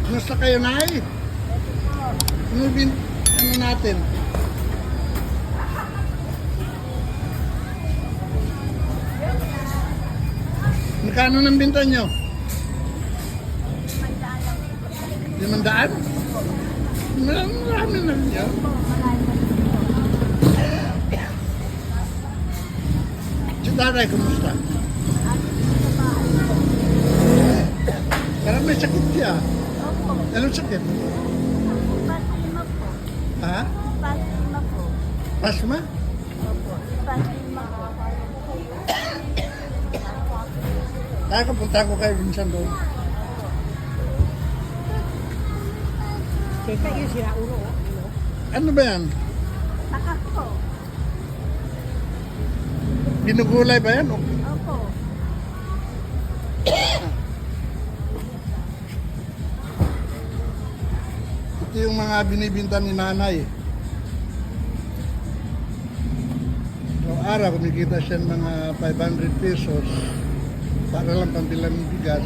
Kumusta kayo, Nay? Ano natin? Magkano ng binta nyo? 500? Marami na niyo. Si tatay, kumusta? Parang may sakit siya. Anong sakit? Pasma po. Ha? Pasma po. Pasma? Opo. Pasma po. Kaya kapunta ko kayo minsan doon. Teka, yun sila ulo. Ano ba yan? Takas po. Ginugulay ba yan? Opo. Ito yung mga binibinta ni nanay. Araw kumikita siya ng mga 500 pesos para lang pambilang ng bigas.